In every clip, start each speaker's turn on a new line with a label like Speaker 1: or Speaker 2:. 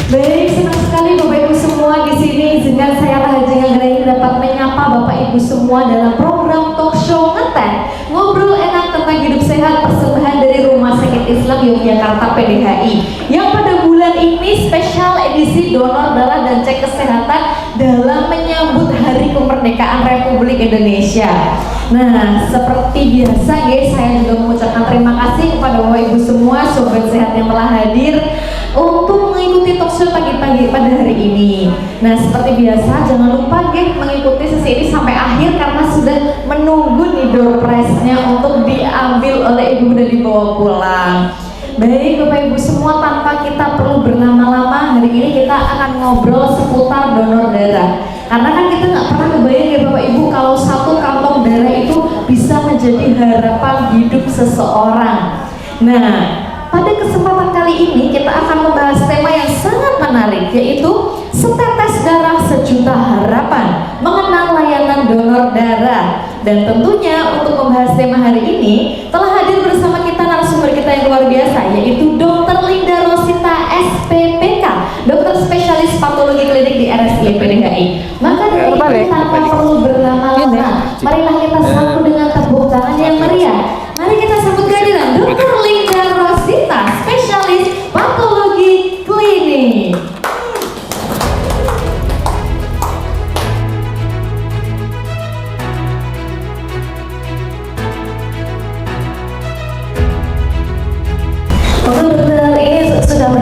Speaker 1: Baik, senang sekali Bapak Ibu semua di sini. Izinkan saya Haji Anggraini dapat menyapa Bapak Ibu semua dalam program talk show Ngetek, ngobrol enak tentang hidup sehat, persembahan dari Rumah Sakit Islam Yogyakarta PDHI, yang pada bulan ini spesial edisi donor darah dan cek kesehatan dalam menyambut Hari Kemerdekaan Republik Indonesia. Nah, seperti biasa guys, saya juga mengucapkan terima kasih kepada Bapak Ibu semua, sobat sehat yang telah hadir untuk mengikuti talkshow pagi-pagi pada hari ini. Nah, seperti biasa jangan lupa guys mengikuti sesi ini sampai akhir karena sudah menunggu nih door prize-nya untuk diambil oleh ibu dan dibawa pulang. Baik Bapak Ibu semua, tanpa kita perlu berlama-lama, hari ini kita akan ngobrol seputar donor darah. Karena kan kita nggak pernah kebayang ya Bapak Ibu kalau satu kantong darah itu bisa menjadi harapan hidup seseorang. Nah, pada kesempatan kali ini kita akan membahas tema yang sangat menarik, yaitu setetes darah sejuta harapan, mengenal layanan donor darah. Dan tentunya untuk membahas tema hari ini telah hadir bersama kita narasumber kita yang luar biasa, yaitu Dr. Linda Rosita SPPK, dokter spesialis patologi klinik di RSI PDHI. Maka dari itu tanpa perlu berlama-lama, marilah kita sambut dengan tepuk tangan yang meriah. Mari kita sambut kehadiran Dr. Linda Rosita, spesialis patologi klinik. Dokter, ini sudah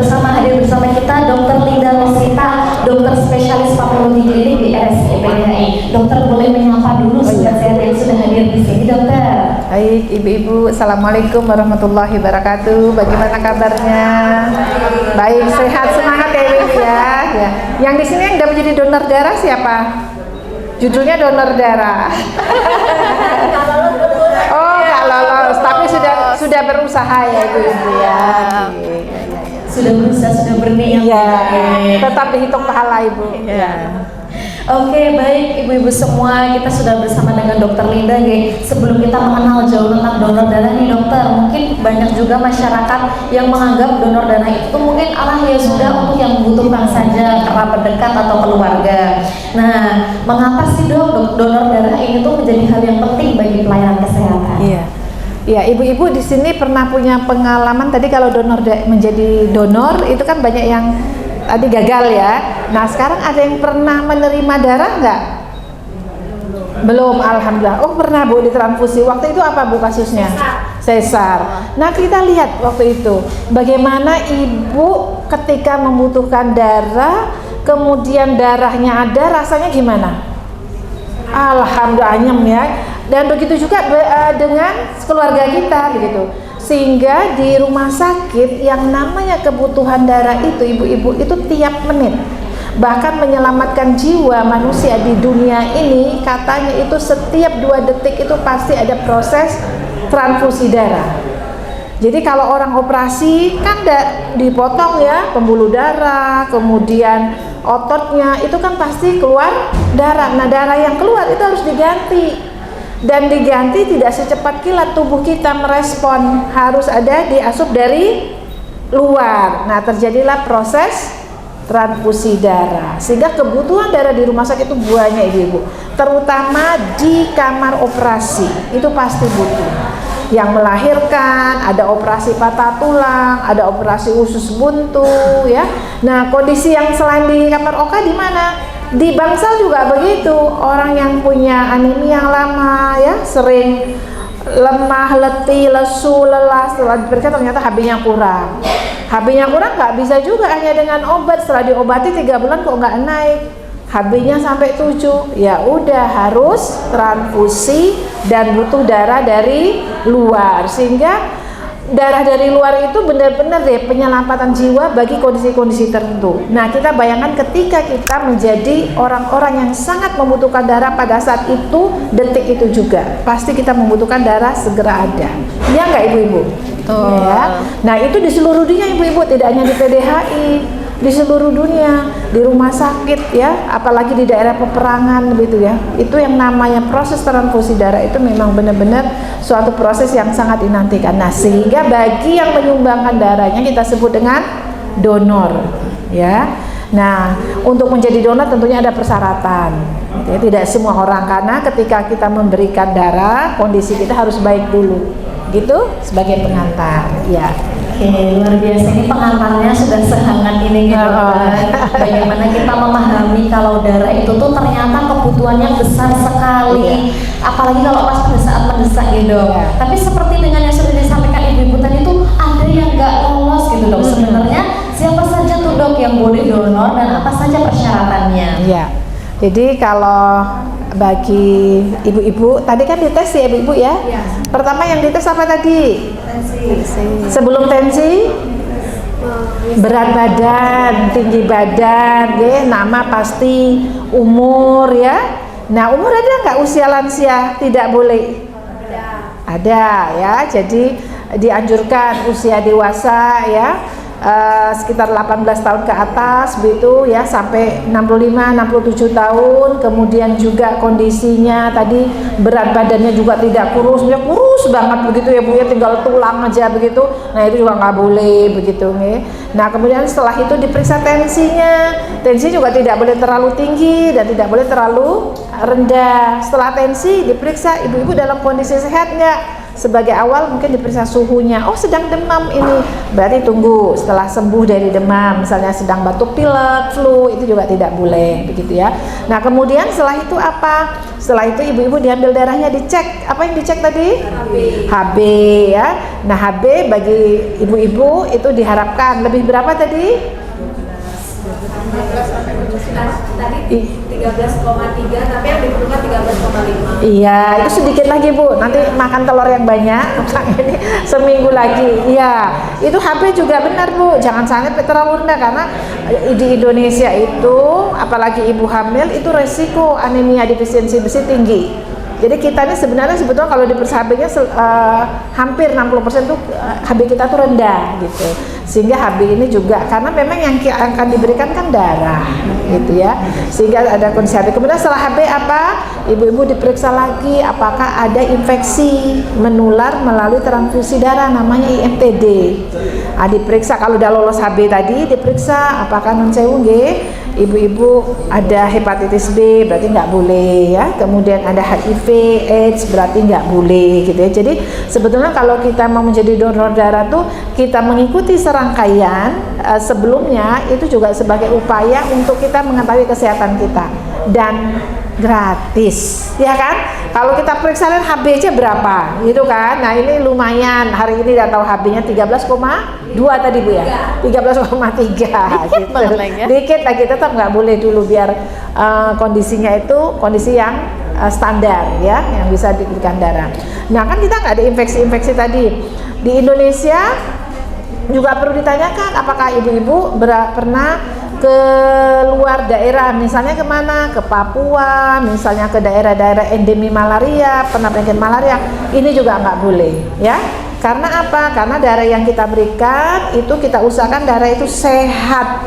Speaker 1: hadir bersama kita Dr. Linda Rosita, dokter spesialis patologi klinik di RSI PDHI. Dokter boleh menyapa dulu sobat sehat yang sudah hadir di sini, dokter.
Speaker 2: Baik, ibu-ibu, assalamualaikum warahmatullahi wabarakatuh. Bagaimana kabarnya? Baik, sehat, semangat ya ibu ya. Yang di sini yang udah menjadi donor darah siapa? Judulnya donor darah. Oh, nggak lolos, tapi sudah berusaha ya ibu-ibu ya.
Speaker 1: Sudah berusaha, sudah berniat.
Speaker 2: Ya, tetap dihitung pahala ibu. Ya.
Speaker 1: Oke, baik ibu-ibu semua, kita sudah bersama dengan Dokter Linda. Sebelum kita mengenal jauh tentang donor darah nih dokter, mungkin banyak juga masyarakat yang menganggap donor darah itu mungkin ya sudah untuk yang membutuhkan saja, kerabat dekat atau keluarga. Nah, mengapa sih dok donor darah ini tuh menjadi hal yang penting bagi pelayanan kesehatan?
Speaker 2: Iya. Ya, ibu-ibu di sini pernah punya pengalaman tadi kalau menjadi donor itu kan banyak yang tadi gagal ya. Nah, sekarang ada yang pernah menerima darah nggak? Belum, alhamdulillah. Oh, pernah Bu ditransfusi. Waktu itu apa Bu kasusnya? Sesar. Nah, kita lihat waktu itu bagaimana ibu ketika membutuhkan darah, kemudian darahnya ada, rasanya gimana? Alhamdulillah anyem ya. Dan begitu juga dengan keluarga kita begitu. Sehingga di rumah sakit yang namanya kebutuhan darah itu ibu-ibu itu tiap menit, bahkan menyelamatkan jiwa manusia di dunia ini katanya itu setiap 2 detik itu pasti ada proses transfusi darah. Jadi kalau orang operasi kan dipotong ya pembuluh darah, kemudian ototnya itu kan pasti keluar darah. Nah, darah yang keluar itu harus diganti. Dan diganti tidak secepat kilat tubuh kita merespon, harus ada diasup dari luar. Nah, terjadilah proses transfusi darah sehingga kebutuhan darah di rumah sakit itu banyak ibu-ibu, terutama di kamar operasi itu pasti butuh. Yang melahirkan, ada operasi patah tulang, ada operasi usus buntu ya. Nah, kondisi yang selain di kamar OK di mana? Di bangsal juga begitu. Orang yang punya anemia yang lama ya, sering lemah, letih, lesu, lelah, setelah diperiksa ternyata HB-nya kurang. HB-nya kurang nggak bisa juga hanya dengan obat. Setelah diobati 3 bulan kok nggak naik, HB-nya sampai 7, ya udah harus transfusi dan butuh darah dari luar. Sehingga darah dari luar itu benar-benar penyelamatan jiwa bagi kondisi-kondisi tertentu. Nah, kita bayangkan ketika kita menjadi orang-orang yang sangat membutuhkan darah pada saat itu, detik itu juga pasti kita membutuhkan darah segera ada. Ya nggak ibu-ibu? Ya. Nah, itu di seluruh dunia ibu-ibu, tidak hanya di PDHI, di seluruh dunia, di rumah sakit ya, apalagi di daerah peperangan begitu ya. Itu yang namanya proses transfusi darah itu memang benar-benar suatu proses yang sangat dinantikan. Nah, sehingga bagi yang menyumbangkan darahnya kita sebut dengan donor. ya. Nah, untuk menjadi donor tentunya ada persyaratan. Ya, tidak semua orang, karena ketika kita memberikan darah, kondisi kita harus baik dulu. Gitu sebagai pengantar, ya.
Speaker 1: Oke, luar biasa, ini pengantarnya sudah sehangat ini gitu kan. Bagaimana kita memahami kalau darah itu tuh ternyata kebutuhannya besar sekali, apalagi kalau pas pada saat mendesak gitu. Tapi seperti dengan yang sudah disampaikan ibu-ibu tadi tuh ada yang nggak lolos gitu dok. Sebenarnya siapa saja tuh dok yang boleh donor dan apa saja persyaratannya?
Speaker 2: Ya, jadi kalau bagi ibu-ibu tadi kan dites ya ibu-ibu ya. Pertama yang dites apa tadi? Tensi. Sebelum tensi, berat badan, tinggi badan, ya, nama pasti, umur ya. Nah, umur ada nggak usia lansia? Tidak boleh. Ada ya. Jadi dianjurkan usia dewasa ya. Sekitar 18 tahun ke atas begitu ya, sampai 65-67 tahun. Kemudian juga kondisinya tadi berat badannya juga tidak kurus, ya kurus banget begitu ya Bu ya, tinggal tulang aja begitu. Nah, itu juga nggak boleh begitu nih. Nah, kemudian setelah itu diperiksa tensinya. Tensi juga tidak boleh terlalu tinggi dan tidak boleh terlalu rendah. Setelah tensi diperiksa ibu-ibu dalam kondisi sehat nggak? Sebagai awal mungkin diperiksa suhunya. Oh, sedang demam ini, berarti tunggu setelah sembuh dari demam. Misalnya sedang batuk pilek, flu, itu juga tidak boleh begitu ya. Nah, kemudian setelah itu apa? Setelah itu ibu-ibu diambil darahnya, dicek. Apa yang dicek tadi? HB ya. Nah, HB bagi ibu-ibu itu diharapkan lebih berapa tadi?
Speaker 1: Tadi 13,3 tapi yang diperlukan 13,5.
Speaker 2: Iya, itu sedikit lagi Bu. Nanti makan telur yang banyak. Ini seminggu lagi. Iya, itu HB juga benar Bu. Jangan sampai terlalu rendah, karena di Indonesia itu apalagi ibu hamil itu resiko anemia defisiensi besi tinggi. Jadi kita ini sebenarnya sebetulnya kalau diperiksa HB-nya hampir 60% tuh HB kita tuh rendah gitu. Sehingga HB ini juga karena memang yang akan diberikan kan darah gitu ya. Sehingga ada kondisi HB. Kemudian setelah HB apa? Ibu-ibu diperiksa lagi apakah ada infeksi menular melalui transfusi darah, namanya IMTD. Diperiksa kalau udah lolos HB tadi, diperiksa apakah non sewu nggih. Ibu-ibu ada hepatitis B, berarti nggak boleh ya. Kemudian ada HIV, AIDS, berarti nggak boleh gitu ya. Jadi sebetulnya kalau kita mau menjadi donor darah tuh kita mengikuti serangkaian sebelumnya, itu juga sebagai upaya untuk kita mengetahui kesehatan kita, dan gratis ya kan. Kalau kita periksa HB-nya berapa gitu kan. Nah, ini lumayan, hari ini udah tahu HB-nya 13,2 tadi Bu ya, 13,3 gitu. Dikit lagi, tetap nggak boleh dulu, biar kondisinya itu kondisi yang standar ya, yang bisa diberikan darah. Nah, kan kita nggak ada infeksi-infeksi tadi. Di Indonesia juga perlu ditanyakan, apakah ibu-ibu pernah ke luar daerah, misalnya kemana, ke Papua, misalnya ke daerah-daerah endemi malaria, pernah penyakit malaria, ini juga nggak boleh ya. Karena apa? Karena darah yang kita berikan itu kita usahakan darah itu sehat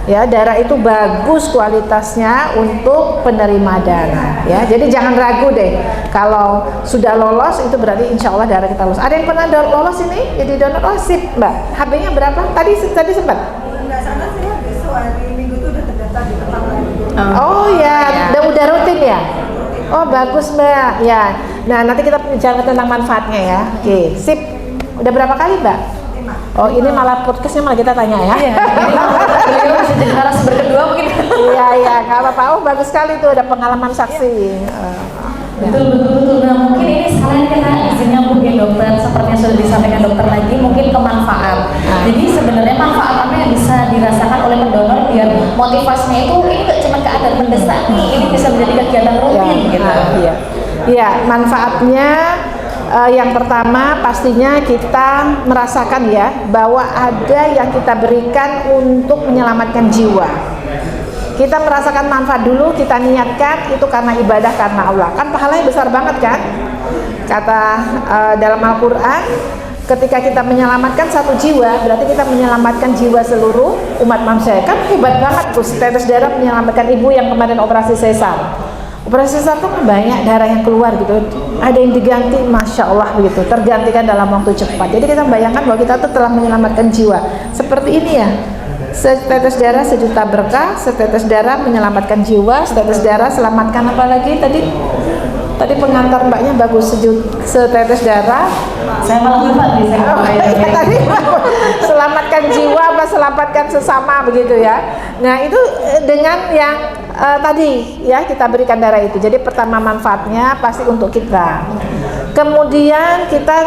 Speaker 2: ya, darah itu bagus kualitasnya untuk penerima darah ya. Jadi jangan ragu deh, kalau sudah lolos itu berarti insya Allah darah kita lolos. Ada yang pernah lolos ini jadi donor? Oh sip Mbak, HB-nya berapa? Tadi sempat?
Speaker 3: Nggak sana sih, besok hari Minggu itu udah terdaftar di tempat lain.
Speaker 2: Oh ya, udah rutin ya? Oh bagus Mbak ya. Nah, nanti kita bicara tentang manfaatnya ya. Oke, sip. Udah berapa kali Mbak? 5. Oh, ini malah podcastnya malah kita tanya ya.
Speaker 1: Iya, beliau bisa jadi narasumber kedua mungkin.
Speaker 2: Iya, nggak apa-apa. Oh bagus sekali tuh, ada pengalaman saksi.
Speaker 1: Betul. Nah, mungkin ini sekalian kita izinnya mungkin dokter, seperti yang sudah disampaikan dokter lagi, mungkin ke manfaat. Jadi sebenarnya manfaat apa yang bisa dirasakan oleh pendonor biar motivasinya itu ini nggak cuma keadaan mendesak nih, ini bisa menjadi kegiatan rutin gitu.
Speaker 2: Iya, manfaatnya yang pertama pastinya kita merasakan ya bahwa ada yang kita berikan untuk menyelamatkan jiwa. Kita merasakan manfaat dulu, kita niatkan itu karena ibadah, karena Allah. Kan pahalanya besar banget kan? Kata dalam Al-Quran, ketika kita menyelamatkan satu jiwa, berarti kita menyelamatkan jiwa seluruh umat manusia. Kan hebat banget tuh status darah menyelamatkan ibu yang kemarin operasi sesar. Operasi sesar tuh banyak darah yang keluar gitu. Ada yang diganti, Masya Allah begitu, tergantikan dalam waktu cepat. Jadi kita bayangkan bahwa kita tuh telah menyelamatkan jiwa. Seperti ini ya. Setetes darah sejuta berkah, setetes darah menyelamatkan jiwa, setetes darah selamatkan apa lagi tadi? Tadi pengantar mbaknya bagus, setetes darah.
Speaker 1: Saya malah lupa nih, saya lupa ini.
Speaker 2: Tadi selamatkan jiwa apa selamatkan sesama begitu ya. Nah itu dengan yang tadi ya kita berikan darah itu. Jadi pertama manfaatnya pasti untuk kita. Kemudian kita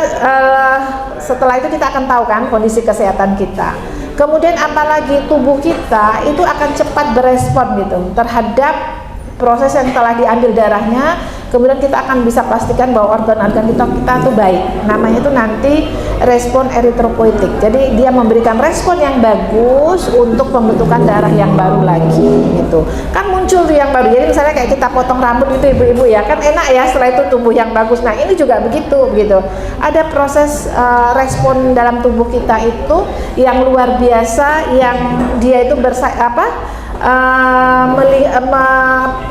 Speaker 2: setelah itu kita akan tahu kan kondisi kesehatan kita. Kemudian apalagi tubuh kita itu akan cepat berespon gitu terhadap proses yang telah diambil darahnya. Kemudian kita akan bisa pastikan bahwa organ-organ kita tuh baik. Namanya itu nanti respon eritropoietik. Jadi dia memberikan respon yang bagus untuk pembentukan darah yang baru lagi gitu. Kan muncul tuh yang baru. Jadi misalnya kayak kita potong rambut itu ibu-ibu ya, kan enak ya setelah itu tumbuh yang bagus. Nah, ini juga begitu gitu. Ada proses respon dalam tubuh kita itu yang luar biasa, yang dia itu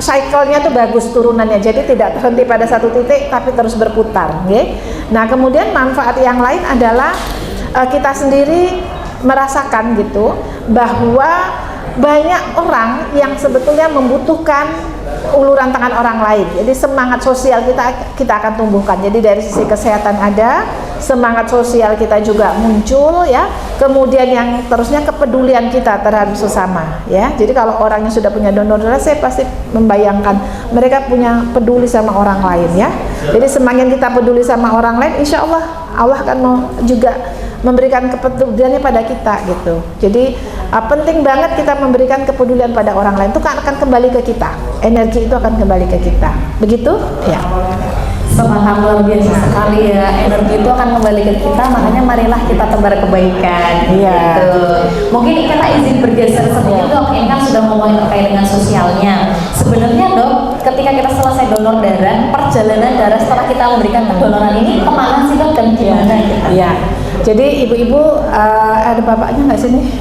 Speaker 2: cycle-nya tuh bagus turunannya, jadi tidak terhenti pada satu titik tapi terus berputar. Okay? Nah kemudian manfaat yang lain adalah kita sendiri merasakan gitu bahwa banyak orang yang sebetulnya membutuhkan uluran tangan orang lain. Jadi semangat sosial kita akan tumbuhkan. Jadi dari sisi kesehatan ada, semangat sosial kita juga muncul ya. Kemudian yang terusnya kepedulian kita terhadap sesama ya. Jadi kalau orang yang sudah punya donor darah, saya pasti membayangkan mereka punya peduli sama orang lain ya. Jadi semakin kita peduli sama orang lain, insya Allah akan juga memberikan kepeduliannya pada kita gitu. Jadi penting banget kita memberikan kepedulian pada orang lain, itu akan kembali ke kita, energi itu akan kembali ke kita, begitu ya.
Speaker 1: Semangat luar biasa sekali ya, energi itu akan kembali ke kita, makanya marilah kita tebar kebaikan.
Speaker 2: Iya.
Speaker 1: Gitu. Mungkin kita izin bergeser sedikit dok, ini kan sudah ngomongin terkait dengan sosialnya. Sebenarnya dok, ketika kita selesai donor darah, perjalanan darah setelah kita memberikan pendonoran ini kemana sih dok dan gimana kita?
Speaker 2: Iya. Jadi ibu-ibu ada bapaknya nggak sini?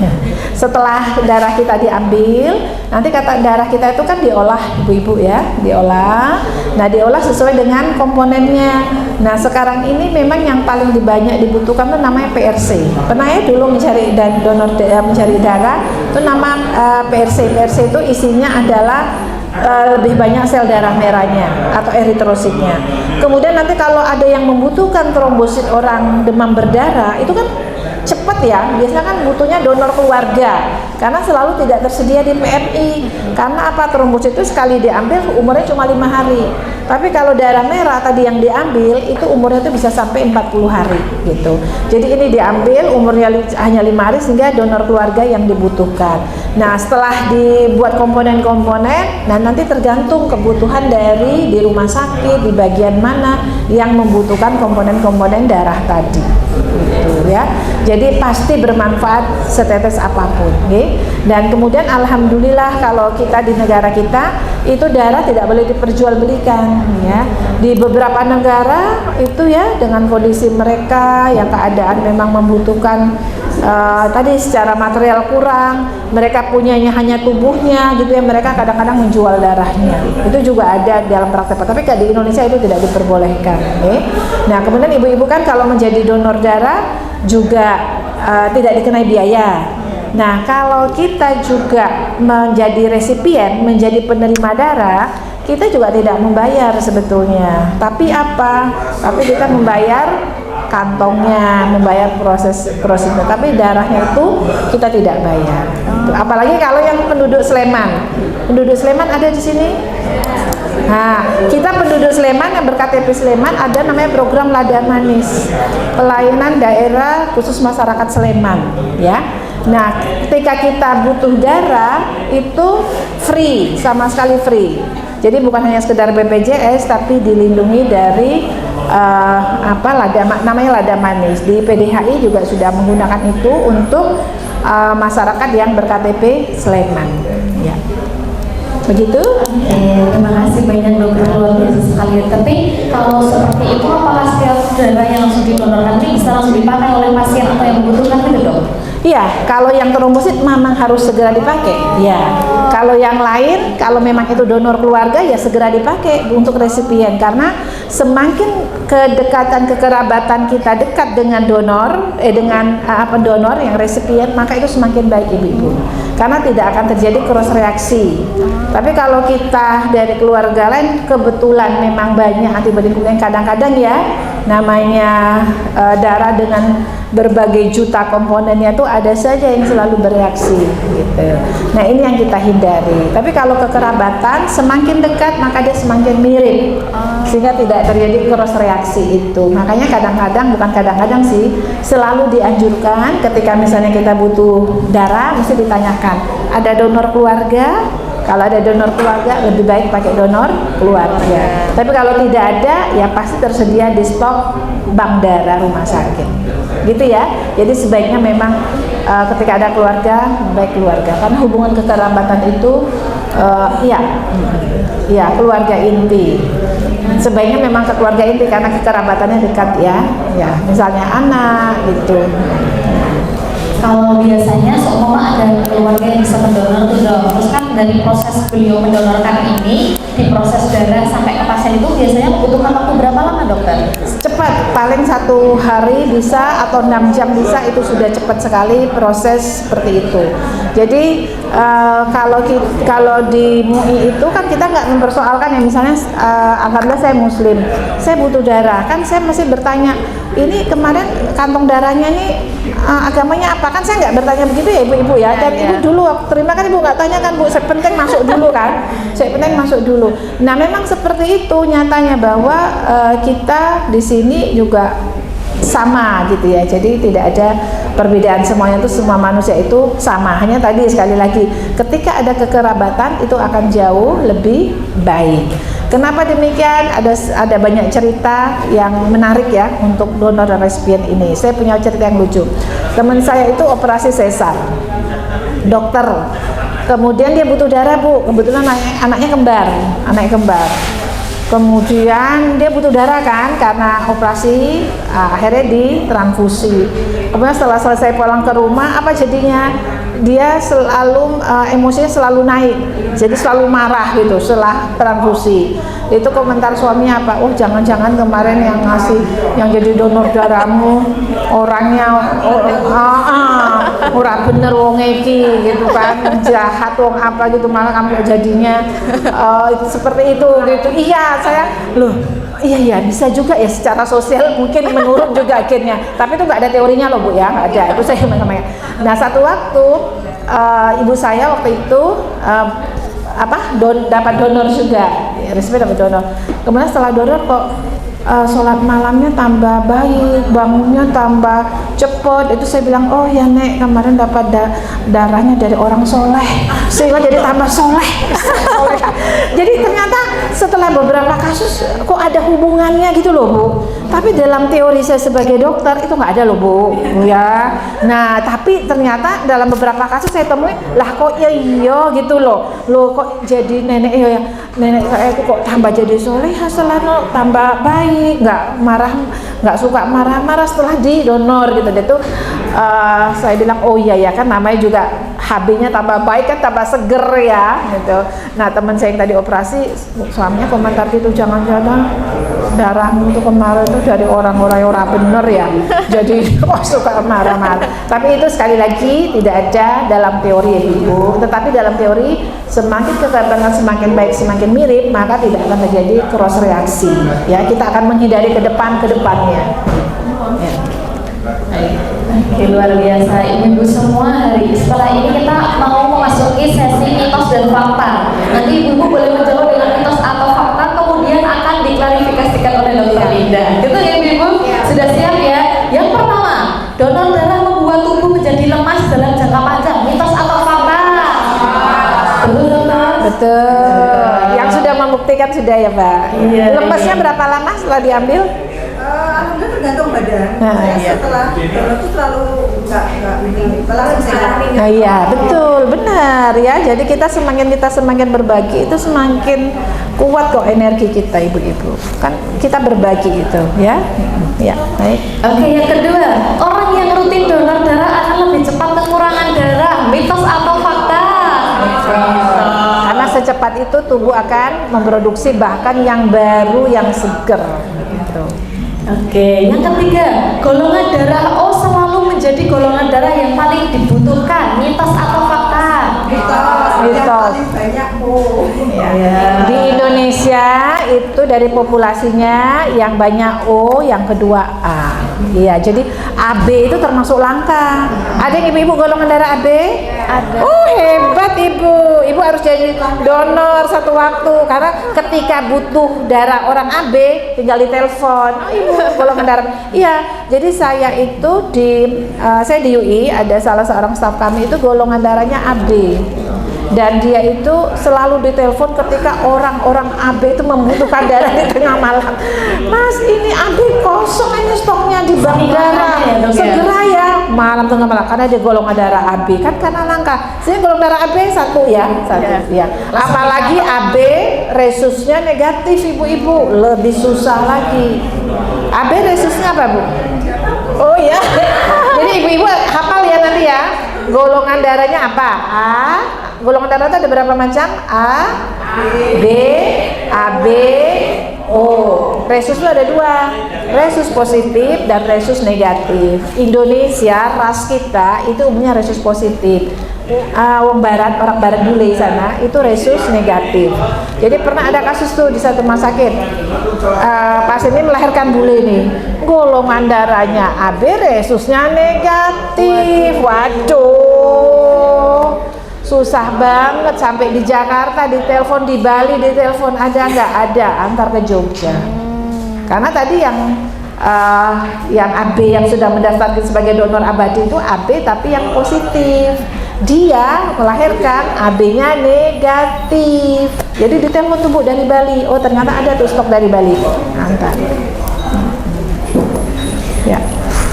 Speaker 2: Setelah darah kita diambil, nanti kata darah kita itu kan diolah ibu-ibu ya, diolah. Nah diolah sesuai dengan komponennya. Nah sekarang ini memang yang paling banyak dibutuhkan itu namanya PRC. Pernah ya dulu mencari mencari darah itu nama PRC. PRC itu isinya adalah lebih banyak sel darah merahnya atau eritrositnya. Kemudian nanti kalau ada yang membutuhkan trombosit orang demam berdarah, itu kan cepat ya, biasanya kan butuhnya donor keluarga karena selalu tidak tersedia di PMI. Karena apa? Trombosit itu sekali diambil umurnya cuma 5 hari, tapi kalau darah merah tadi yang diambil itu umurnya itu bisa sampai 40 hari gitu. Jadi ini diambil umurnya hanya 5 hari sehingga donor keluarga yang dibutuhkan. Nah setelah dibuat komponen-komponen, nah nanti tergantung kebutuhan dari di rumah sakit di bagian mana yang membutuhkan komponen-komponen darah tadi gitu ya. Jadi pasti bermanfaat setetes apapun okay? Dan kemudian alhamdulillah kalau kita di negara kita itu darah tidak boleh diperjualbelikan ya. Di beberapa negara itu ya dengan kondisi mereka yang keadaan memang membutuhkan tadi secara material kurang, mereka punyanya hanya tubuhnya gitu ya, mereka kadang-kadang menjual darahnya. Itu juga ada dalam praktek, tapi di Indonesia itu tidak diperbolehkan okay? Nah kemudian ibu-ibu kan kalau menjadi donor darah juga tidak dikenai biaya. Nah kalau kita juga menjadi resipien, menjadi penerima darah, kita juga tidak membayar sebetulnya. Tapi apa? Tapi kita membayar kantongnya, membayar prosesnya, tapi darahnya itu kita tidak bayar. Apalagi kalau yang penduduk Sleman. Penduduk Sleman ada di sini. Nah, kita penduduk Sleman yang berKTP Sleman ada namanya program Lada Manis, pelayanan daerah khusus masyarakat Sleman, ya. Nah, ketika kita butuh darah itu free, sama sekali free. Jadi bukan hanya sekedar BPJS, tapi dilindungi dari namanya Lada Manis. Di PDHI juga sudah menggunakan itu untuk masyarakat yang berKTP Sleman. Ya. Begitu?
Speaker 1: Terima kasih banyak dokter, luar biasa sekali. Tapi kalau seperti itu apakah setiap darah yang langsung didonorkan ini bisa langsung dipakai oleh pasien atau yang membutuhkan itu dok?
Speaker 2: Iya, kalau yang trombosit memang harus segera dipakai. Ya. Kalau yang lain, kalau memang itu donor keluarga ya segera dipakai untuk resipien, karena semakin kedekatan kekerabatan kita dekat dengan donor, donor yang resipien, maka itu semakin baik ibu-ibu. Karena tidak akan terjadi cross reaksi. Tapi kalau kita dari keluarga lain kebetulan memang banyak antibodi yang kadang-kadang ya namanya darah dengan berbagai juta komponennya itu ada saja yang selalu bereaksi gitu. Nah ini yang kita hindari. Tapi kalau kekerabatan semakin dekat maka dia semakin mirip, sehingga tidak terjadi cross reaksi itu. Makanya kadang-kadang, bukan kadang-kadang sih, selalu dianjurkan ketika misalnya kita butuh darah mesti ditanyakan ada donor keluarga. Kalau ada donor keluarga lebih baik pakai donor keluarga. Tapi kalau tidak ada ya pasti tersedia di stok bank darah rumah sakit. Gitu ya. Jadi sebaiknya memang ketika ada keluarga baik keluarga, karena hubungan kekerabatan itu keluarga inti. Sebaiknya memang ke keluarga inti karena kekerabatannya dekat ya. Ya, misalnya anak gitu.
Speaker 1: Kalau biasanya seumpama ada keluarga yang bisa mendonor tuh dok, terus kan dari proses beliau mendonorkan ini di proses darah sampai ke pasien itu biasanya membutuhkan waktu berapa lama dokter?
Speaker 2: Cepat, paling 1 hari bisa atau 6 jam bisa, itu sudah cepat sekali proses seperti itu. Jadi kalau di MUI itu kan kita nggak mempersoalkan ya, misalnya alhamdulillah saya muslim, saya butuh darah, kan saya masih bertanya ini kemarin kantong darahnya ini agamanya apa, kan saya nggak bertanya begitu ya ibu-ibu ya. Dan ibu dulu waktu terima kan ibu nggak tanya kan bu, saya penting masuk dulu kan, saya penting masuk dulu. Nah memang seperti itu nyatanya, bahwa kita di sini juga sama gitu ya, jadi tidak ada perbedaan, semuanya itu, semua manusia itu sama. Hanya tadi sekali lagi ketika ada kekerabatan itu akan jauh lebih baik. Kenapa demikian? Ada banyak cerita yang menarik ya untuk donor dan resipien ini. Saya punya cerita yang lucu. Teman saya itu operasi sesar, dokter, kemudian dia butuh darah bu, kebetulan anaknya kembar. Kemudian dia butuh darah kan karena operasi, akhirnya ditransfusi. Kemudian setelah selesai pulang ke rumah, apa jadinya? Dia selalu emosinya selalu naik, jadi selalu marah gitu setelah transfusi. Itu komentar suaminya apa? Oh jangan-jangan kemarin yang ngasih, yang jadi donor darahmu orangnya ora bener wong iki gitu kan, jahat wong apa gitu, malah kamu jadinya seperti itu gitu. Iya saya loh. Iya bisa juga ya, secara sosial mungkin menurun juga akhirnya, tapi itu nggak ada teorinya loh bu ya, nggak ada, itu saya namanya. Nah satu waktu ibu saya waktu itu dapat donor juga, resmi dapat donor. Kemudian setelah donor kok sholat malamnya tambah baik, bangunnya tambah cepet. Itu saya bilang, oh ya nek, kemarin dapat darahnya dari orang soleh, sehingga jadi tambah soleh. Jadi ternyata setelah beberapa kasus kok ada hubungannya gitu loh bu. Tapi dalam teori saya sebagai dokter itu nggak ada loh bu ya. Nah tapi ternyata dalam beberapa kasus saya temui lah kok iya gitu loh kok jadi nenek saya itu kok tambah jadi soleh, hasilnya tambah baik, nggak suka marah-marah setelah didonor gitu. Itu saya bilang oh iya ya kan, namanya juga HB-nya tambah baik kan, tambah seger ya gitu. Nah teman saya yang tadi operasi, suaminya komentar gitu, jangan-jangan darahmu itu kemarin itu dari orang-orang bener ya, jadi suka marah-marah. Tapi itu sekali lagi tidak ada dalam teori ya ibu, tetapi dalam teori semakin kekerabatan semakin baik, semakin mirip, maka tidak akan terjadi cross reaksi ya. Kita akan menghindari ke depannya ya.
Speaker 1: Oke, luar biasa ibu-ibu semua. Setelah ini kita mau memasuki sesi mitos dan fakta. Nanti ibu-ibu boleh menjawab dengan mitos atau fakta, kemudian akan diklarifikasikan oleh dokter Linda. Gitu ya ibu-ibu? Sudah siap ya? Yang pertama, donor darah membuat tubuh menjadi lemas dalam jangka panjang. Mitos atau fakta? Betul dokter?
Speaker 2: Betul. Yang sudah membuktikan sudah ya Pak.
Speaker 1: Iya,
Speaker 2: Lemasnya berapa lama setelah diambil?
Speaker 3: Alhamdulillah tergantung badan. Saya setelah donor itu selalu nggak ini, malah sehat.
Speaker 2: Nah, iya betul, benar ya. Jadi kita semakin berbagi itu semakin kuat kok energi kita ibu-ibu. Kan kita berbagi itu ya. Ya baik.
Speaker 1: Oke, yang kedua, orang yang rutin donor darah akan lebih cepat
Speaker 2: secepat itu tubuh akan memproduksi bahkan yang baru yang seger gitu.
Speaker 1: Oke, yang ketiga, golongan darah O selalu menjadi golongan darah yang paling dibutuhkan. Mitos atau fakta?
Speaker 3: Mitos. Yang paling banyak
Speaker 2: Di Indonesia itu dari populasinya yang banyak O, yang kedua A. Iya, jadi AB itu termasuk langka. Ada yang ibu-ibu golongan darah AB? Ada. Oh hebat ibu. Ibu harus jadi donor satu waktu karena ketika butuh darah orang AB tinggal ditelepon. Oh ibu golongan darah. Iya, jadi saya itu saya di UI ada salah seorang staf kami itu golongan darahnya AB. Dan dia itu selalu ditelepon ketika orang-orang AB itu membutuhkan darah di tengah malam. Mas, ini AB kosong, ini stoknya di bank darah. Segera ya, malam tengah malam karena dia golongan darah AB kan karena langka. Saya golongan darah AB satu ya. Apalagi AB resusnya negatif ibu-ibu, lebih susah lagi. AB resusnya apa bu? Oh ya. Jadi ibu-ibu hafal ya nanti ya. Golongan darahnya apa? A. Golongan darah itu ada berapa macam? A, B, AB, O. Resus itu ada dua, resus positif dan resus negatif. Indonesia, ras kita itu umumnya resus positif. Orang barat bule sana itu resus negatif. Jadi pernah ada kasus tuh di satu rumah sakit, pasien ini melahirkan bule nih, golongan darahnya AB, resusnya negatif. Waduh, susah banget sampai di Jakarta ditelepon, di Bali ditelepon, ada nggak ada, antar ke Jogja. Karena tadi yang AB yang sudah mendaftarkan sebagai donor abadi itu AB tapi yang positif, dia melahirkan AB-nya negatif. Jadi ditelepon tubuh dari Bali, oh ternyata ada tuh stok dari Bali, antar. Ya.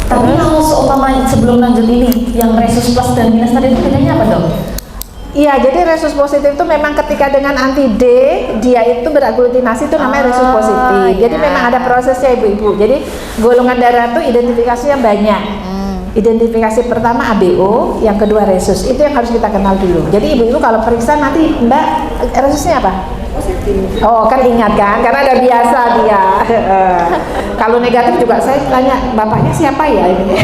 Speaker 1: Tapi kalau seumpama sebelum lanjut ini, yang resus plus dan minus tadi itu bedanya apa dok?
Speaker 2: Iya, jadi resus positif itu memang ketika dengan anti D, dia itu beraglutinasi itu namanya resus positif. Jadi memang ada prosesnya ibu-ibu. Jadi golongan darah itu identifikasinya banyak. Identifikasi pertama ABO, yang kedua resus. Itu yang harus kita kenal dulu. Jadi ibu-ibu kalau periksa nanti Mbak resusnya apa? Positif. Oh kan ingat kan? Karena ada biasa dia. Kalau negatif juga saya tanya bapaknya siapa ya ini?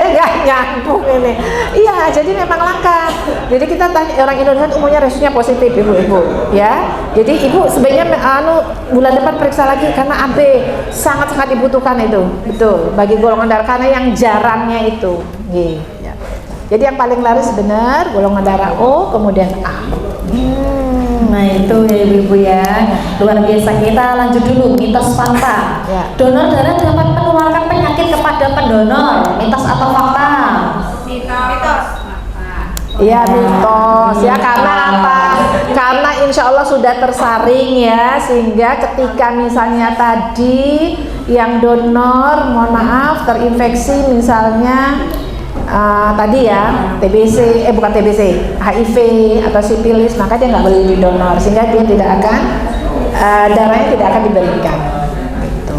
Speaker 2: Nggak nyambung ini. Iya, jadi memang langka. Jadi kita tanya orang Indonesia umumnya resusnya positif ibu-ibu, ya. Jadi ibu sebaiknya bulan depan periksa lagi karena AB sangat-sangat dibutuhkan itu, betul. Bagi golongan darah karena yang jarangnya itu. Ya. Jadi yang paling laris benar golongan darah O, kemudian A.
Speaker 1: Nah itu ya ibu-ibu ya, luar biasa. Kita lanjut dulu, mitos fakta. Donor darah dapat menularkan penyakit kepada pendonor, mitos atau fakta?
Speaker 3: Mitos.
Speaker 2: Iya mitos ya, karena apa? Karena insya Allah sudah tersaring ya, sehingga ketika misalnya tadi yang donor, mohon maaf, terinfeksi misalnya tadi ya TBC, bukan TBC, HIV atau sipilis, maka dia nggak boleh didonor, sehingga dia tidak akan darahnya tidak akan diberikan. Gitu.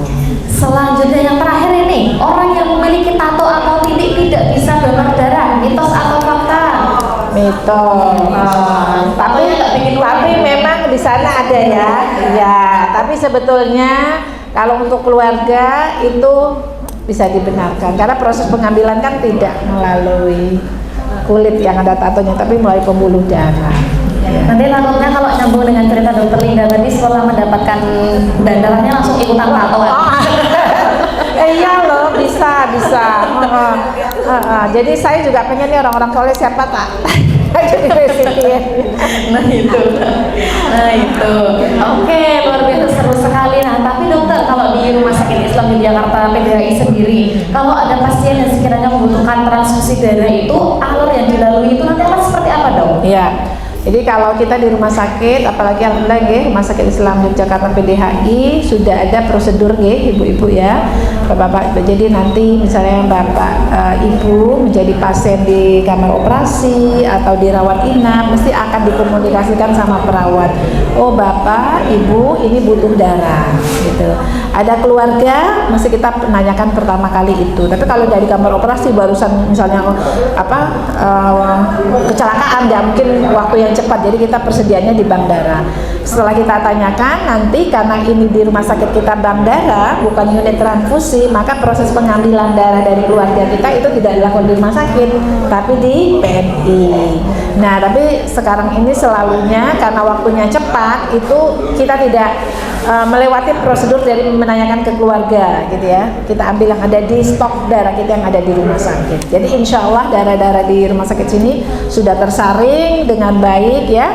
Speaker 1: Selanjutnya yang terakhir ini, orang yang memiliki tato atau titik tidak bisa donor darah, mitos atau fakta?
Speaker 2: Mitos. Tapi memang di sana ada ya, ya. Tapi sebetulnya kalau untuk keluarga itu bisa dibenarkan karena proses pengambilan kan tidak melalui kulit yang ada tatonya tapi melalui pembuluh darah.
Speaker 1: Nanti takutnya kalau nyambung dengan cerita dokter Linda tadi setelah mendapatkan darahnya langsung ikutan tato kan?
Speaker 2: Iya loh, bisa. Jadi saya juga pengen nih orang-orang soleh siapa tak jadi presiden.
Speaker 1: Nah itu. Oke, luar biasa seru sekali. Nah tapi dokter, kalau di Rumah Sakit Islam di Jakarta PDHI sendiri, kalau ada pasien yang sekiranya membutuhkan transfusi darah itu, alur yang dilalui itu nanti akan seperti apa dok?
Speaker 2: Iya. Jadi kalau kita di rumah sakit, apalagi alhamdulillah Rumah Sakit Islam Yogyakarta PDHI sudah ada prosedur ibu-ibu ya, bapak. Jadi nanti misalnya bapak ibu menjadi pasien di kamar operasi atau dirawat inap, mesti akan dikomunikasikan sama perawat. Oh bapak, ibu ini butuh darah, gitu. ada keluarga, mesti kita menanyakan pertama kali itu. Tapi kalau dari kamar operasi barusan misalnya kecelakaan, nggak mungkin waktu yang cepat. Jadi kita persediaannya di bank darah. Setelah kita tanyakan, nanti karena ini di rumah sakit kita bank darah, bukan unit transfusi, maka proses pengambilan darah dari keluarga kita itu tidak dilakukan di rumah sakit, tapi di PMI. Nah, tapi sekarang ini selalunya karena waktunya cepat, itu kita tidak melewati prosedur dari menanyakan ke keluarga gitu ya. Kita ambil yang ada di stok darah kita yang ada di rumah sakit. Jadi insya Allah darah-darah di rumah sakit sini sudah tersaring dengan baik ya,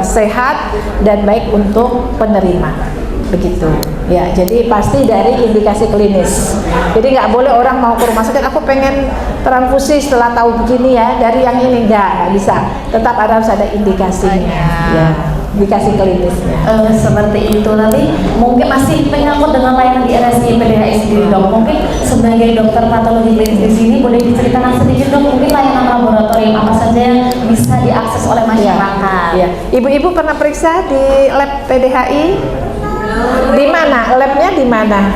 Speaker 2: sehat dan baik untuk penerima. Begitu ya, jadi pasti dari indikasi klinis. Jadi nggak boleh orang mau ke rumah sakit, aku pengen transfusi setelah tahu begini ya, dari yang ini nggak bisa. Tetap harus ada indikasinya ya, indikasi klinisnya.
Speaker 1: Seperti itu. Nanti mungkin masih menyangkut dengan layanan di RSI PDHI sendiri dok. Mungkin sebagai dokter patologi klinis di sini boleh diceritakan sedikit dok, mungkin layanan laboratorium apa saja yang bisa diakses oleh masyarakat.
Speaker 2: Iya. Ibu-ibu pernah periksa di lab PDHI? Di mana? Labnya di mana?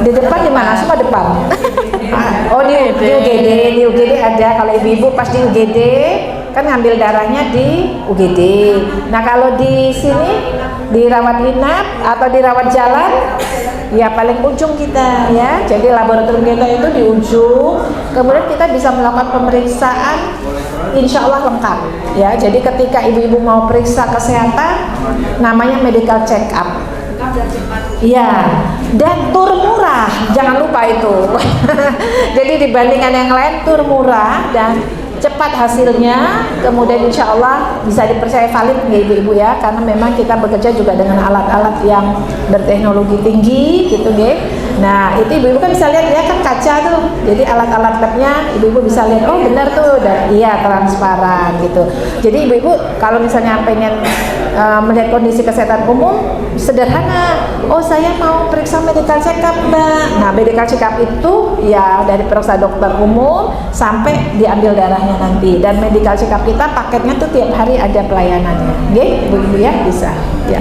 Speaker 2: Di depan di mana? Semua depan. Oh di UGD, di UGD ada. Kalau ibu-ibu pas di UGD kan ngambil darahnya di UGD. Nah kalau di sini di rawat inap atau di rawat jalan, ya paling ujung kita ya. Jadi laboratorium kita itu di ujung. Kemudian kita bisa melakukan pemeriksaan, insya Allah lengkap ya. Jadi ketika ibu-ibu mau periksa kesehatan, namanya medical check up. Iya, dan tur murah, jangan lupa itu. Jadi dibandingkan yang lain tur murah dan cepat hasilnya, kemudian insya Allah bisa dipercaya valid ya ibu-ibu ya, karena memang kita bekerja juga dengan alat-alat yang berteknologi tinggi gitu ya. Nah itu ibu-ibu kan bisa lihat ya, kan kaca tuh, jadi alat-alat labnya ibu-ibu bisa lihat, oh benar tuh, dan iya transparan gitu. Jadi ibu-ibu kalau misalnya pengen melihat kondisi kesehatan umum, sederhana, oh saya mau periksa medical check up mbak. Nah medical check up itu ya dari periksa dokter umum sampai diambil darahnya nanti, dan medical check up kita paketnya tuh tiap hari ada pelayanannya, oke ibu-ibu ya, bisa ya.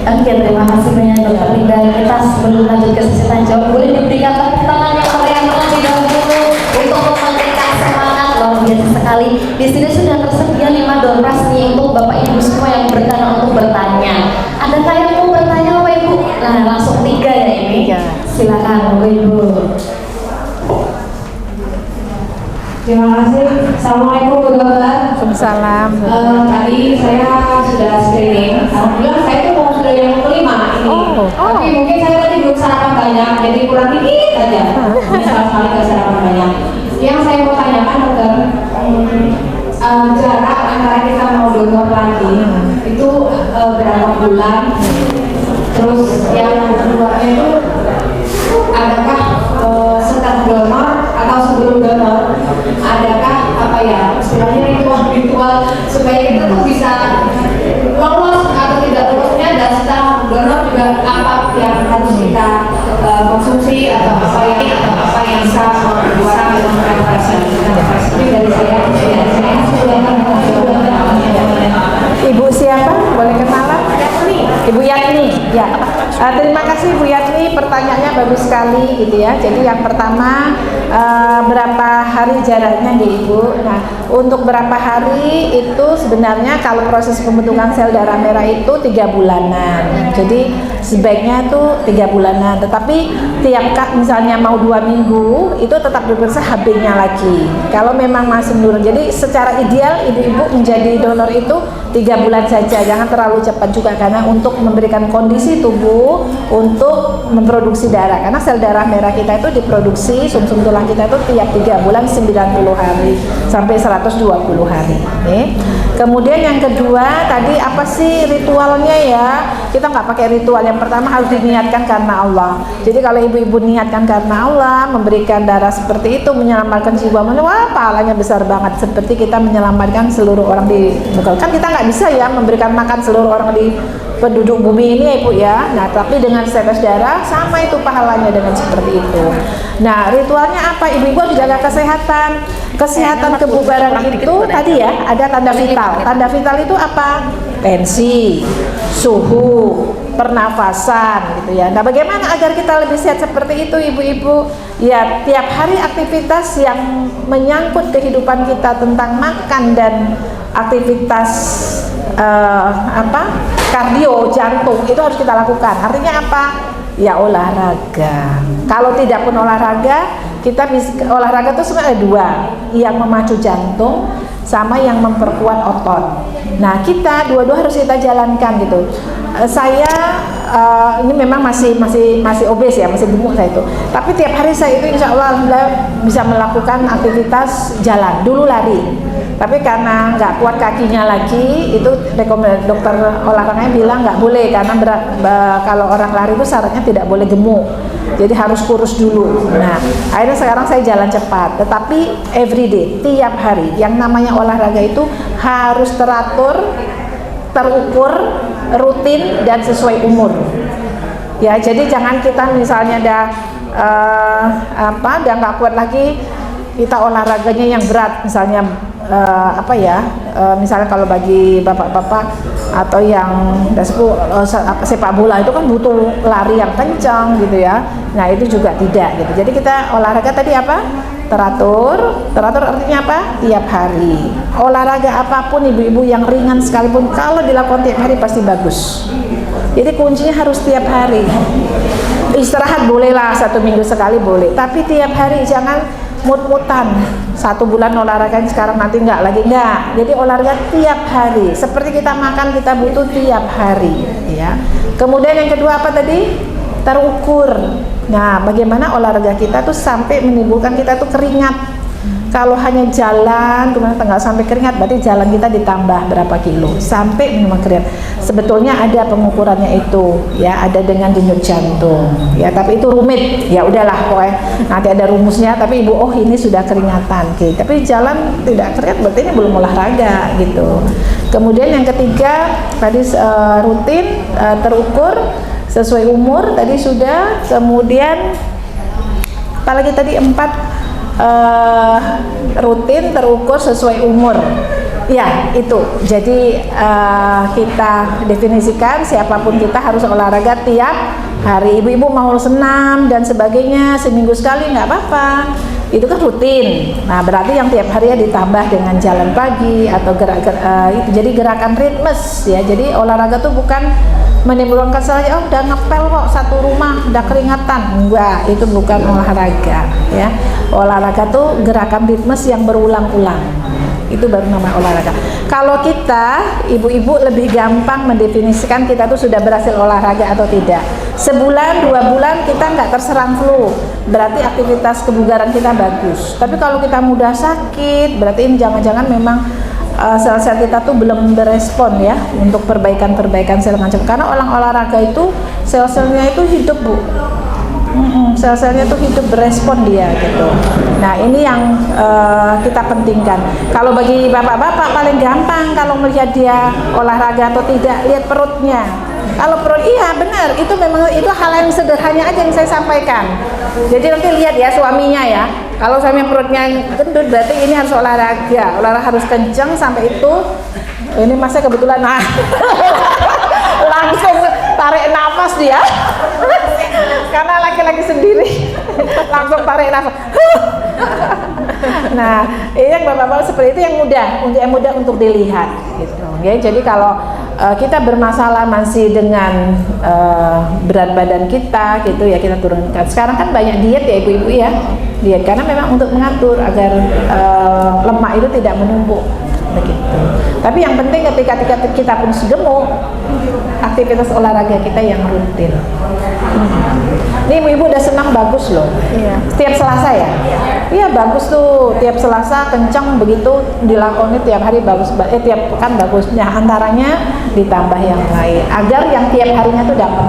Speaker 1: Oke, terima kasih banyak dokter Linda. Kita sebelum lanjut ke sesi tanya jawab, boleh diberikan tepuk tangan yang meriah terlebih dahulu untuk memberikan semangat. Luar biasa sekali. Di sini sudah tersedia 5 doorpress nih untuk bapak ibu semua yang berkenan untuk bertanya. Adakah yang mau bertanya bapak ibu? Nah langsung 3 ya ini. Silakan bapak ibu.
Speaker 4: Terima kasih. Assalamualaikum Bu Dokter.
Speaker 2: Waalaikumsalam.
Speaker 4: Tadi saya sudah screening. Alhamdulillah saya tuh mau sudah yang kelima ini. Tapi mungkin saya tadi belum sarapan banyak, jadi kurang dikit aja. Salah sekali nggak sarapan banyak. Yang saya mau tanyakan dokter, jarak antara kita mau donor lagi itu berapa bulan? Terus yang keduanya itu adakah setelah donor atau sebelum donor, adakah apa ya istilahnya ritual supaya kita tuh bisa lolos atau tidak lolosnya, dan setelah donor juga apa yang harus kita konsumsi atau apa yang bisa membuat rasa ini dari saya.
Speaker 2: Ibu siapa? Boleh kenalan? Ibu Yatni. Ya. Terima kasih Bu Yatni, pertanyaannya bagus sekali gitu ya. Jadi yang pertama berapa hari jaraknya ya Ibu? Nah, untuk berapa hari itu sebenarnya kalau proses pembentukan sel darah merah itu 3 bulanan. Jadi sebaiknya tuh 3 bulanan. Tetapi tiap misalnya mau 2 minggu itu tetap diperiksa HB-nya lagi. Kalau memang masih menurun. Jadi secara ideal ibu-ibu menjadi donor itu 3 bulan saja. Jangan terlalu cepat juga, karena untuk memberikan kondisi tubuh untuk memproduksi darah, karena sel darah merah kita itu diproduksi sumsum tulang kita itu tiap 3 bulan 90 hari sampai 120 hari. Kemudian yang kedua tadi apa sih ritualnya ya? Kita nggak pakai ritual. Yang pertama harus diniatkan karena Allah. Jadi kalau ibu-ibu niatkan karena Allah, memberikan darah seperti itu, menyelamatkan jiwa manusia, wah pahalanya besar banget. Seperti kita menyelamatkan seluruh orang di muka. Kan kita nggak bisa ya memberikan makan seluruh orang di penduduk bumi ini ya Ibu ya. Nah tapi dengan setes darah sama itu pahalanya dengan seperti itu. Nah ritualnya apa? Ibu-ibu harus jaga kesehatan. Kesehatan kebugaran itu tadi ya ada tanda vital. Tanda vital itu apa? tensi, suhu, pernafasan gitu ya. Nah, bagaimana agar kita lebih sehat seperti itu ibu-ibu? Ya, tiap hari aktivitas yang menyangkut kehidupan kita tentang makan dan aktivitas kardio, jantung itu harus kita lakukan. Artinya apa? Ya olahraga. Kalau tidak pun olahraga, kita bisa olahraga itu sebenarnya ada dua, yang memacu jantung sama yang memperkuat otot. Nah, kita dua-dua harus kita jalankan gitu. Saya ini memang masih obes ya, masih gemuk saya itu. Tapi tiap hari saya itu insya Allah bisa melakukan aktivitas jalan. Dulu lari, tapi karena nggak kuat kakinya lagi, itu dokter olahraganya bilang nggak boleh karena kalau orang lari itu syaratnya tidak boleh gemuk. Jadi harus kurus dulu. Nah, akhirnya sekarang saya jalan cepat. Tetapi everyday, tiap hari, yang namanya olahraga itu harus teratur, terukur, rutin dan sesuai umur. Ya, jadi jangan kita misalnya udah nggak kuat lagi, kita olahraganya yang berat, misalnya misalnya kalau bagi bapak-bapak atau yang sepak bola itu kan butuh lari yang kencang gitu ya. Nah, itu juga tidak gitu. Jadi kita olahraga tadi apa? Teratur artinya apa? Tiap hari. Olahraga apapun ibu-ibu yang ringan sekalipun kalau dilakukan tiap hari pasti bagus. Jadi kuncinya harus tiap hari. Istirahat bolehlah 1 minggu sekali boleh, tapi tiap hari, jangan mut-mutan 1 bulan olahraga sekarang nanti enggak. Jadi olahraga tiap hari. Seperti kita makan, kita butuh tiap hari ya. Kemudian yang kedua apa tadi? Terukur. Nah, bagaimana olahraga kita tuh sampai menimbulkan kita tuh keringat. Kalau hanya jalan kemudian nggak sampai keringat, berarti jalan kita ditambah berapa kilo sampai minum keringat. Sebetulnya ada pengukurannya itu ya, ada dengan denyut jantung ya, tapi itu rumit ya, udahlah pokoknya nanti ada rumusnya. Tapi ibu, oh ini sudah keringatan, oke. Tapi jalan tidak keringat berarti ini belum olahraga gitu. Kemudian yang ketiga tadi rutin, terukur, sesuai umur tadi sudah. Kemudian apalagi tadi 4, rutin, terukur, sesuai umur. Ya, itu. Jadi kita definisikan siapapun kita harus olahraga tiap hari. Ibu-ibu mau senam dan sebagainya seminggu sekali nggak apa-apa. Itu kan rutin. Nah, berarti yang tiap hari ya ditambah dengan jalan pagi atau itu. Jadi gerakan ritmes ya. Jadi olahraga tuh bukan menimbulkan kesalahan, udah ngepel kok satu rumah udah keringatan. Enggak, itu bukan olahraga ya. Olahraga tuh gerakan ritmes yang berulang-ulang. Itu baru namanya olahraga. Kalau kita ibu-ibu lebih gampang mendefinisikan kita tuh sudah berhasil olahraga atau tidak. Sebulan, 2 bulan kita nggak terserang flu, berarti aktivitas kebugaran kita bagus. Tapi kalau kita mudah sakit, berarti ini jangan-jangan memang sel-sel kita tuh belum berespon ya untuk perbaikan sel macam. Karena orang olahraga itu sel-selnya itu hidup, Bu. Sel-selnya tuh hidup, berespon dia gitu. Nah, ini yang kita pentingkan. Kalau bagi bapak-bapak paling gampang kalau melihat dia olahraga atau tidak, lihat perutnya. Kalau perut, iya benar, itu memang itu hal yang sederhana aja yang saya sampaikan. Jadi nanti lihat ya suaminya ya. Kalau suami perutnya gendut berarti ini harus olahraga harus kenceng sampai itu. Ini masnya kebetulan langsung tarik nafas dia. Karena laki-laki sendiri langsung tarik nafas. Nah, ini yang bapak-bapak seperti itu yang mudah untuk dilihat gitu. Ya, jadi kalau kita bermasalah masih dengan berat badan kita gitu ya, kita turunkan. Sekarang kan banyak diet ya ibu-ibu ya, diet karena memang untuk mengatur agar lemak itu tidak menumpuk begitu. Tapi yang penting ketika kita pun gemuk, aktivitas olahraga kita yang rutin. Ini ibu-ibu udah senang, bagus loh. Iya. Setiap Selasa ya? Iya bagus tuh, tiap Selasa kencang begitu dilakoni tiap hari bagus. Tiap pekan bagusnya, antaranya ditambah yang lain agar yang tiap harinya tuh dapat.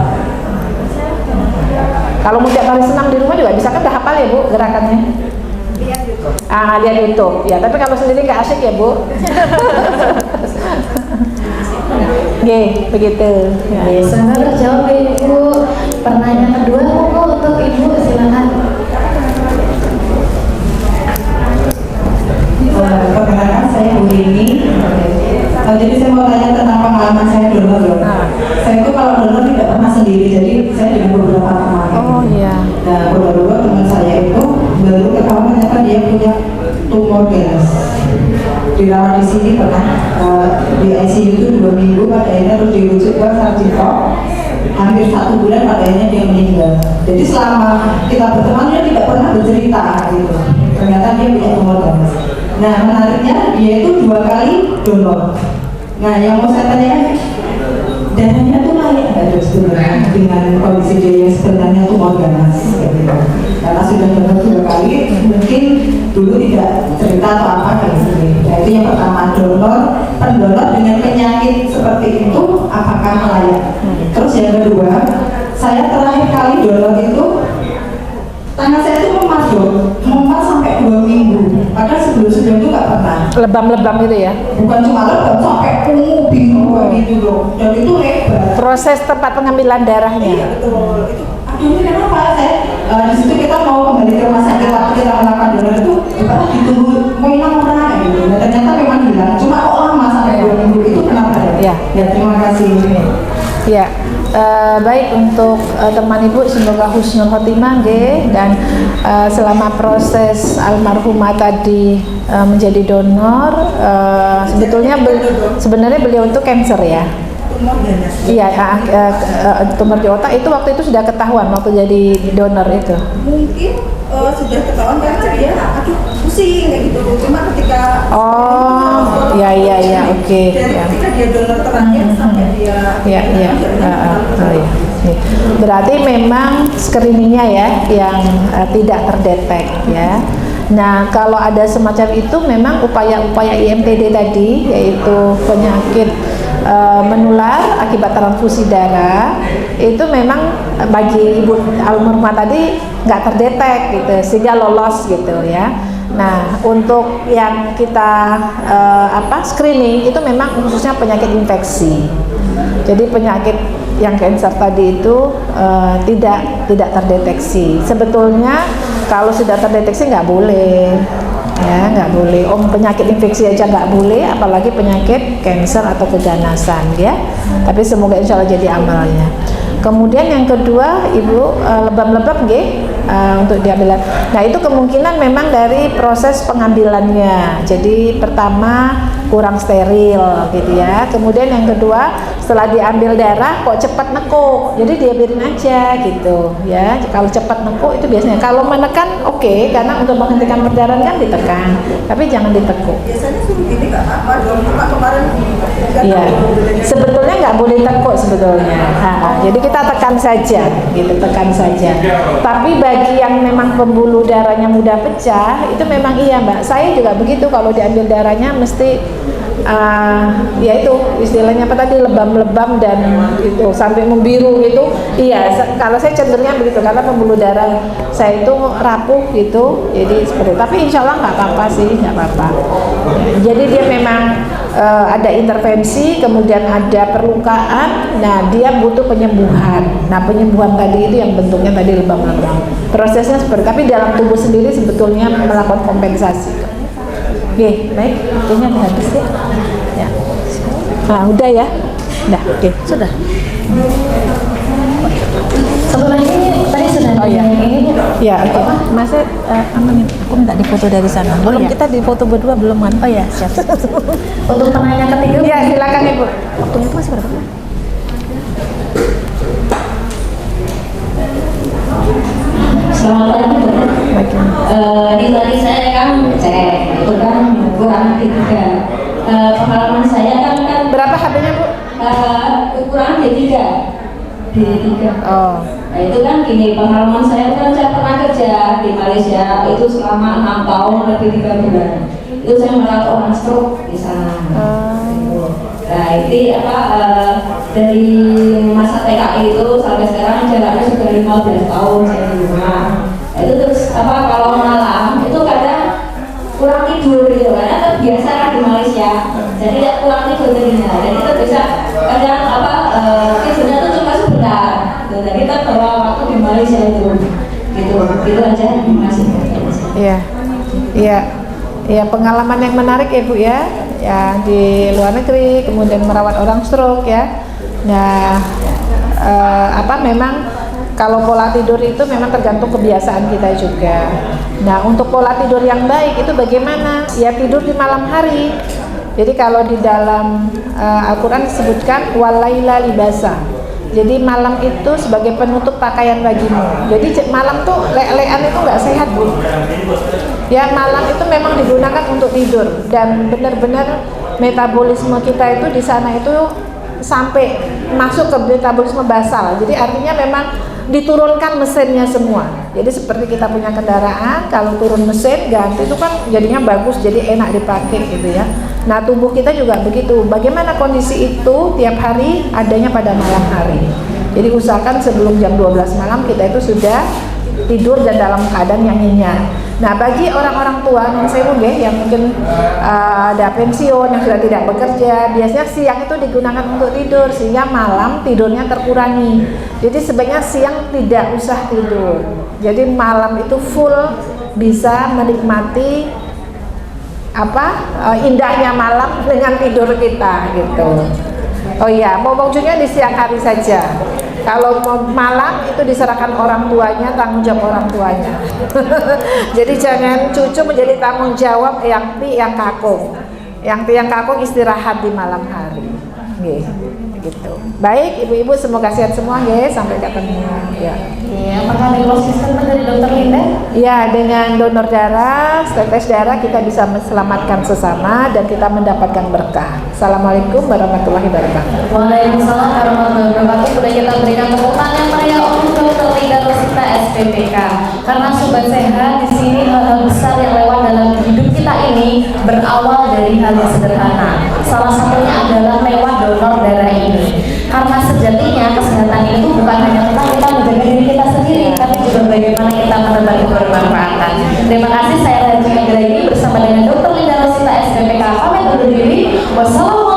Speaker 2: Kalau mau tiap hari senam di rumah juga bisa kan, udah hafal ya Bu gerakannya? Lihat YouTube ya, tapi kalau sendiri nggak asik ya Bu. Oke, begitu.
Speaker 1: Sangat terjawab Ibu. Pertanyaan kedua untuk Ibu, silakan.
Speaker 3: Perkenalkan saya Bu Rini. Jadi saya mau tanya tentang pengalaman baru teman saya itu baru ketahuan ternyata dia punya tumor ganas. Dirawat di sini pernah di ICU itu 2 minggu, pada akhirnya harus dirujuk ke Sarjito. Hampir 1 bulan pada akhirnya dia meninggal. Jadi selama kita berteman dia tidak pernah bercerita gitu. Ternyata dia punya tumor ganas. Nah menariknya dia itu 2 kali donor. Nah yang mau saya tanyakan, darahnya tuh layak nggak dok sebenarnya dengan kondisi dia yang sebenarnya tumor ganas gitu. Karena sudah donor 2 kali, mungkin dulu tidak cerita atau apa kayak gini. Nah itu yang pertama, pendonor dengan penyakit seperti itu apakah layak? Terus yang kedua, saya terakhir kali donor itu tangan saya itu memar sampai 2 minggu. Padahal sebelum itu nggak pernah.
Speaker 2: Lebam-lebam itu ya?
Speaker 3: Bukan cuma lebam, sampai ungu bingung gitu loh. Dan itu lebar.
Speaker 2: Proses tempat pengambilan darahnya?
Speaker 3: Iya betul. Itu aduh ini kenapa saya di situ kita mau kembali ke rumah sakit waktu kita melakukan donor itu ditunggu mau hilang orang gitu. Nah, ternyata memang hilang. Cuma kok lama sampai 2 minggu itu kenapa ya? Ya terima kasih.
Speaker 2: Ya. Baik untuk teman ibu, semoga husnul khotimah dan selama proses almarhumah tadi menjadi donor, sebenarnya beliau itu cancer ya.
Speaker 3: Tumor ganas.
Speaker 2: Iya, tumor di otak itu waktu itu sudah ketahuan waktu jadi donor itu.
Speaker 3: Mungkin sudah ketahuan karena dia pusing kayak gitu. Cuma ketika
Speaker 2: oke.
Speaker 3: Dari ketika dia donor terakhir sampai dia
Speaker 2: Berarti memang screeningnya ya yang tidak terdetek ya. Nah kalau ada semacam itu memang upaya-upaya IMTD tadi, yaitu penyakit menular akibat transfusi darah, itu memang bagi ibu almarhumah tadi nggak terdetek gitu sehingga lolos gitu ya. Nah untuk yang kita screening itu memang khususnya penyakit infeksi. Jadi penyakit yang cancer tadi itu tidak terdeteksi. Sebetulnya kalau sudah terdeteksi nggak boleh. Ya nggak boleh, penyakit infeksi aja nggak boleh, apalagi penyakit cancer atau keganasan ya. Tapi semoga insya Allah jadi amalnya. Kemudian yang kedua, ibu lebam-lebam untuk diambil. Nah itu kemungkinan memang dari proses pengambilannya. Jadi pertama kurang steril gitu ya. Kemudian yang kedua, setelah diambil darah kok cepat nekuk, jadi dia biarin aja gitu ya. Kalau cepat nekuk itu biasanya, kalau menekan oke, karena untuk menghentikan perdarahan kan ditekan, tapi jangan ditekuk.
Speaker 3: biasanya suruh gini nggak apa dong, cuma kemarin
Speaker 2: Iya, sebetulnya nggak boleh tekuk sebetulnya. Jadi kita tekan saja, gitu, tekan saja. Tapi bagi yang memang pembuluh darahnya mudah pecah, itu memang iya mbak. Saya juga begitu, kalau diambil darahnya mesti ya itu istilahnya apa tadi, lebam-lebam dan itu sampai membiru gitu. Iya, kalau saya cenderungnya begitu karena pembuluh darah saya itu rapuh gitu. Jadi seperti itu. Tapi insya Allah nggak apa-apa sih, nggak apa-apa. Jadi dia memang ada intervensi, kemudian ada perlukaan. Nah dia butuh penyembuhan. Nah penyembuhan tadi itu yang bentuknya tadi lebam-lebam. Prosesnya seperti, tapi dalam tubuh sendiri sebetulnya melakukan kompensasi. Oke, baik, waktunya udah habis ya. Ya. Nah, udah ya. Udah, oke, sudah.
Speaker 1: Satu lagi tadi sudah ini Bu.
Speaker 2: Ya, oke. Mas, aku minta difoto dari sana. Belum, kita difoto berdua belum kan? Oh ya, siap.
Speaker 1: Untuk penanya ketiga.
Speaker 2: Ya, silakan Ibu. Waktunya itu masih berapa?
Speaker 4: Selamat pagi Bu. Ini tadi saya kan cek, itu kan kurang D3. Pengalaman saya kan
Speaker 2: Berapa HB-nya Bu?
Speaker 4: kurang D3.
Speaker 2: Oh.
Speaker 4: Nah itu kan gini, pengalaman saya kan saya pernah kerja di Malaysia itu selama 6 tahun lebih 3 bulan. Itu saya merawat orang stroke di sana. Nah ini dari masa TKI itu sampai sekarang jaraknya sudah 15 tahun saya di rumah. Nah, itu terus kalau malam itu kadang kurang tidur gitu karena terbiasa kan di Malaysia, jadi tidak kurang tidur jadinya. Dan kita bisa kadang tidurnya itu cuma sebentar. Dan kita bawa waktu di Malaysia itu gitu aja. Terima kasih.
Speaker 2: Iya, pengalaman yang menarik ya Bu ya. Ya di luar negeri, kemudian merawat orang stroke ya. Nah, memang Kalau pola tidur itu memang tergantung kebiasaan kita juga. Nah, untuk pola tidur yang baik itu bagaimana? Ya tidur di malam hari. Jadi kalau di dalam Al-Quran disebutkan walaila libasa. Jadi malam itu sebagai penutup pakaian bagimu. Jadi malam tuh lek-lekan itu nggak sehat, Bu. Ya malam itu memang digunakan untuk tidur dan benar-benar metabolisme kita itu di sana itu sampai masuk ke metabolisme basal. Jadi artinya memang diturunkan mesinnya semua. Jadi seperti kita punya kendaraan, kalau turun mesin ganti itu kan jadinya bagus, jadi enak dipakai gitu ya. Nah tubuh kita juga begitu. Bagaimana kondisi itu tiap hari adanya pada malam hari. Jadi usahakan sebelum jam 12 malam kita itu sudah tidur dan dalam keadaan yang nyenyak. Nah bagi orang-orang tua non sewu yang mungkin ada pensiun yang sudah tidak bekerja, biasanya siang itu digunakan untuk tidur sehingga malam tidurnya terkurangi. Jadi sebaiknya siang tidak usah tidur. Jadi malam itu full bisa menikmati indahnya malam dengan tidur kita gitu. Oh iya, mau wujudnya di siang hari saja. Kalau mau malam itu diserahkan orang tuanya, tanggung jawab orang tuanya. Jadi jangan cucu menjadi tanggung jawab yang kakung. Yang kakung istirahat di malam hari. Gitu. Baik, ibu-ibu semoga sehat semua ya, sampai ketemu. Ya.
Speaker 1: Apakah ada closing statement dari Dokter Linda?
Speaker 2: Ya, dengan donor darah, tetes darah kita bisa menyelamatkan sesama dan kita mendapatkan berkah. Assalamualaikum warahmatullahi wabarakatuh.
Speaker 1: Waalaikumsalam warahmatullahi wabarakatuh. Sudah kita berikan tepuk tangan yang meriah untuk Dokter Linda Rosita SPPK. Karena sobat sehat di sini hal-hal besar yang lewat dalam hidup kita ini berawal dari hal yang sederhana. Salah satunya adalah lewat donor darah ini. Karena sejatinya kesehatan itu bukan hanya tentang kita menjaga diri kita sendiri, tapi juga bagaimana kita menebar kebermanfaatan. Terima kasih, saya Raja Anggraini bersama dengan Dokter Linda Rosita SPPK pamit undur diri. Wassalamualaikum